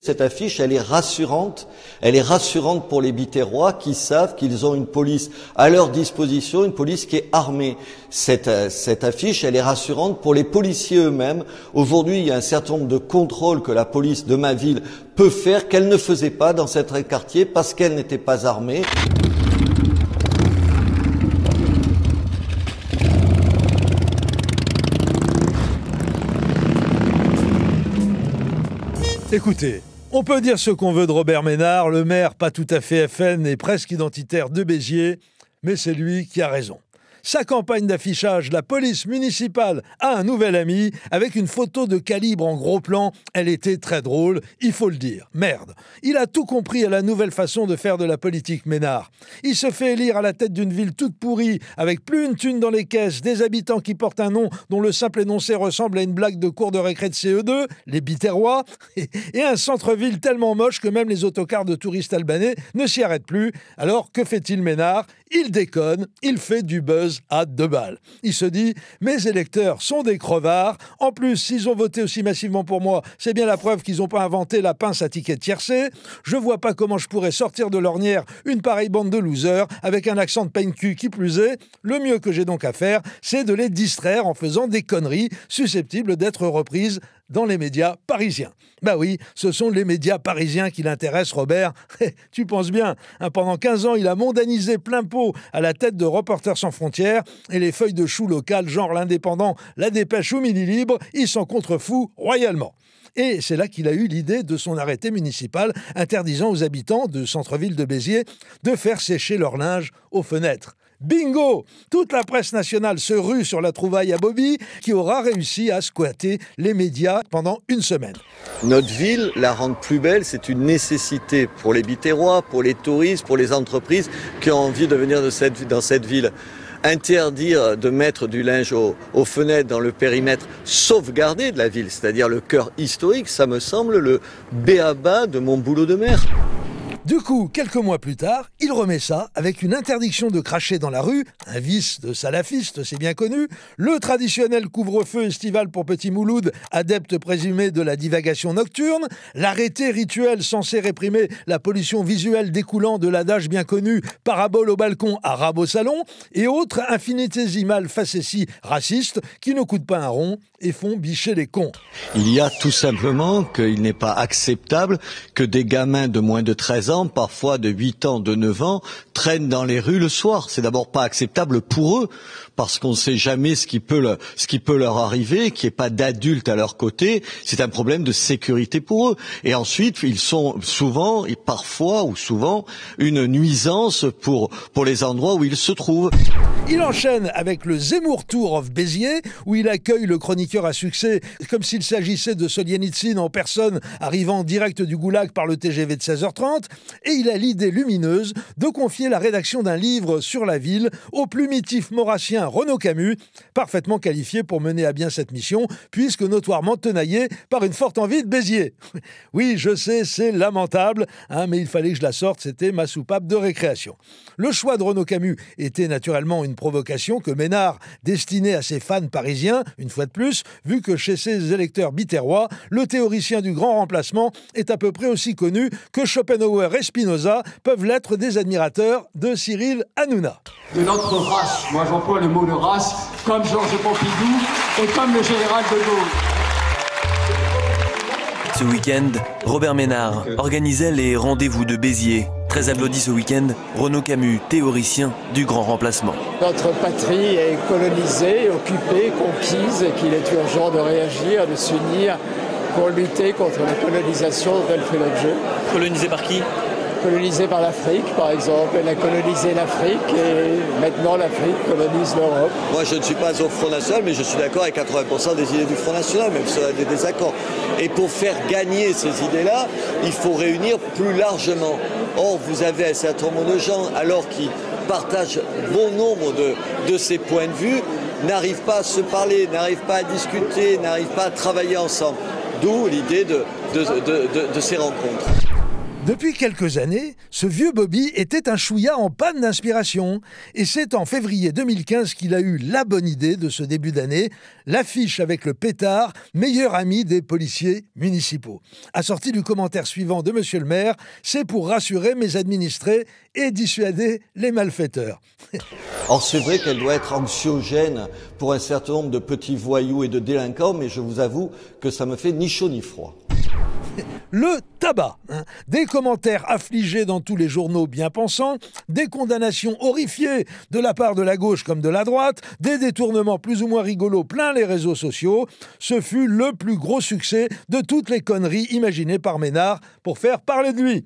Cette affiche, elle est rassurante. Elle est rassurante pour les Biterrois qui savent qu'ils ont une police à leur disposition, une police qui est armée. Cette affiche, elle est rassurante pour les policiers eux-mêmes. Aujourd'hui, il y a un certain nombre de contrôles que la police de ma ville peut faire, qu'elle ne faisait pas dans certains quartiers parce qu'elle n'était pas armée. Écoutez, on peut dire ce qu'on veut de Robert Ménard, le maire pas tout à fait FN et presque identitaire de Béziers, mais c'est lui qui a raison. Sa campagne d'affichage, la police municipale a un nouvel ami, avec une photo de calibre en gros plan, elle était très drôle, il faut le dire. Merde, il a tout compris à la nouvelle façon de faire de la politique Ménard. Il se fait élire à la tête d'une ville toute pourrie, avec plus une thune dans les caisses, des habitants qui portent un nom dont le simple énoncé ressemble à une blague de cours de récré de CE2, les Biterrois, et un centre-ville tellement moche que même les autocars de touristes albanais ne s'y arrêtent plus. Alors que fait-il Ménard ? Il déconne, il fait du buzz à 2 balles. Il se dit « Mes électeurs sont des crevards. En plus, s'ils ont voté aussi massivement pour moi, c'est bien la preuve qu'ils n'ont pas inventé la pince à ticket tiercé. Je vois pas comment je pourrais sortir de l'ornière une pareille bande de losers avec un accent de peine-cul qui plus est. Le mieux que j'ai donc à faire, c'est de les distraire en faisant des conneries susceptibles d'être reprises dans les médias parisiens. » Bah oui, ce sont les médias parisiens qui l'intéressent, Robert. Tu penses bien, hein, pendant 15 ans, il a mondanisé plein pot à la tête de Reporters sans frontières et les feuilles de chou locales, genre l'Indépendant, La Dépêche ou Midi Libre, ils s'en contrefoutent royalement. Et c'est là qu'il a eu l'idée de son arrêté municipal interdisant aux habitants de centre-ville de Béziers de faire sécher leur linge aux fenêtres. Bingo! Toute la presse nationale se rue sur la trouvaille à Bobby qui aura réussi à squatter les médias pendant une semaine. Notre ville, la rendre plus belle, c'est une nécessité pour les Biterrois, pour les touristes, pour les entreprises qui ont envie de venir dans cette ville. Interdire de mettre du linge aux fenêtres dans le périmètre sauvegardé de la ville, c'est-à-dire le cœur historique, ça me semble le b.a.-ba de mon boulot de maire. Du coup, quelques mois plus tard, il remet ça avec une interdiction de cracher dans la rue, un vice de salafiste, c'est bien connu, le traditionnel couvre-feu estival pour Petit Mouloud, adepte présumé de la divagation nocturne, l'arrêté rituel censé réprimer la pollution visuelle découlant de l'adage bien connu « parabole au balcon, arabe au salon » et autres infinitésimales facéties racistes qui ne coûtent pas un rond et font bicher les cons. Il y a tout simplement qu'il n'est pas acceptable que des gamins de moins de 13 ans, parfois de 8 ans, de 9 ans, traînent dans les rues le soir. C'est d'abord pas acceptable pour eux, parce qu'on ne sait jamais ce qui peut leur arriver, qu'il n'y ait pas d'adultes à leur côté. C'est un problème de sécurité pour eux. Et ensuite, ils sont souvent, et parfois ou souvent, une nuisance pour les endroits où ils se trouvent. Il enchaîne avec le Zemmour Tour of Béziers, où il accueille le chroniqueur à succès comme s'il s'agissait de Solianitsyn en personne arrivant direct du Goulag par le TGV de 16h30, et il a l'idée lumineuse de confier la rédaction d'un livre sur la ville au plumitif maurassien Renaud Camus, parfaitement qualifié pour mener à bien cette mission, puisque notoirement tenaillé par une forte envie de Béziers. Oui, je sais, c'est lamentable, hein, mais il fallait que je la sorte, c'était ma soupape de récréation. Le choix de Renaud Camus était naturellement une provocation que Ménard destinait à ses fans parisiens, une fois de plus, vu que chez ses électeurs biterrois, le théoricien du grand remplacement est à peu près aussi connu que Schopenhauer et Spinoza peuvent l'être des admirateurs de Cyril Hanouna. De notre race, moi j'emploie le mot de race, comme Georges Pompidou et comme le général de Gaulle. Ce week-end, Robert Ménard organisait les rendez-vous de Béziers. Très applaudi ce week-end, Renaud Camus, théoricien du grand remplacement. Notre patrie est colonisée, occupée, conquise et qu'il est urgent de réagir, de s'unir pour lutter contre la colonisation dont elle fait l'objet. Colonisé par qui ? Colonisée par l'Afrique, par exemple. Elle a colonisé l'Afrique et maintenant l'Afrique colonise l'Europe. Moi, je ne suis pas au Front National, mais je suis d'accord avec 80% des idées du Front National, même si on a des désaccords. Et pour faire gagner ces idées-là, il faut réunir plus largement. Or, vous avez un certain nombre de gens, alors qu'ils partagent bon nombre de ces points de vue, n'arrivent pas à se parler, n'arrivent pas à discuter, n'arrivent pas à travailler ensemble. D'où l'idée de ces rencontres. Depuis quelques années, ce vieux Bobby était un chouïa en panne d'inspiration. Et c'est en février 2015 qu'il a eu la bonne idée de ce début d'année, l'affiche avec le pétard, meilleur ami des policiers municipaux. Assorti du commentaire suivant de Monsieur le maire, c'est pour rassurer mes administrés et dissuader les malfaiteurs. Or, c'est vrai qu'elle doit être anxiogène pour un certain nombre de petits voyous et de délinquants, mais je vous avoue que ça me fait ni chaud ni froid. Le tabac, des commentaires affligés dans tous les journaux bien pensants, des condamnations horrifiées de la part de la gauche comme de la droite, des détournements plus ou moins rigolos plein les réseaux sociaux. Ce fut le plus gros succès de toutes les conneries imaginées par Ménard pour faire parler de lui.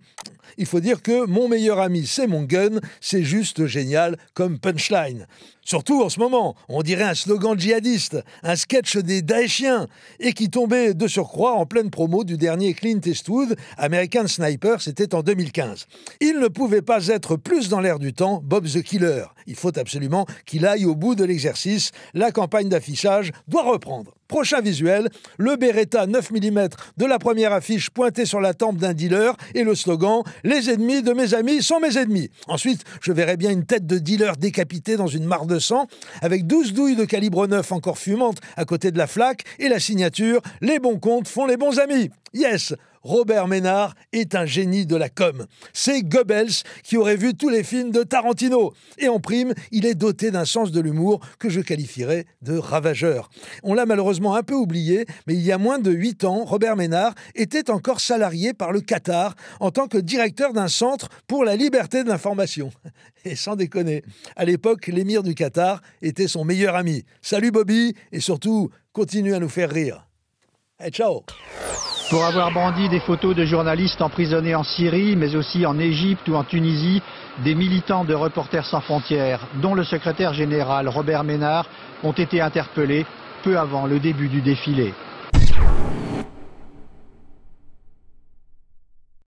Il faut dire que mon meilleur ami, c'est mon gun, c'est juste génial comme punchline. Surtout en ce moment, on dirait un slogan djihadiste, un sketch des Daeshiens, et qui tombait de surcroît en pleine promo du dernier Clint Eastwood, American Sniper, c'était en 2015. Il ne pouvait pas être plus dans l'air du temps, Bob the Killer. Il faut absolument qu'il aille au bout de l'exercice. La campagne d'affichage doit reprendre. Prochain visuel, le Beretta 9 mm de la première affiche pointé sur la tempe d'un dealer et le slogan « Les ennemis de mes amis sont mes ennemis ». Ensuite, je verrai bien une tête de dealer décapitée dans une mare de sang avec 12 douilles de calibre 9 encore fumantes à côté de la flaque et la signature « Les bons comptes font les bons amis ». Yes, Robert Ménard est un génie de la com. C'est Goebbels qui aurait vu tous les films de Tarantino. Et en prime, il est doté d'un sens de l'humour que je qualifierais de ravageur. On l'a malheureusement un peu oublié, mais il y a moins de 8 ans, Robert Ménard était encore salarié par le Qatar en tant que directeur d'un centre pour la liberté de l'information. Et sans déconner, à l'époque, l'émir du Qatar était son meilleur ami. Salut Bobby, et surtout, continue à nous faire rire. Hey, ciao! Pour avoir brandi des photos de journalistes emprisonnés en Syrie, mais aussi en Égypte ou en Tunisie, des militants de Reporters sans frontières, dont le secrétaire général Robert Ménard, ont été interpellés peu avant le début du défilé.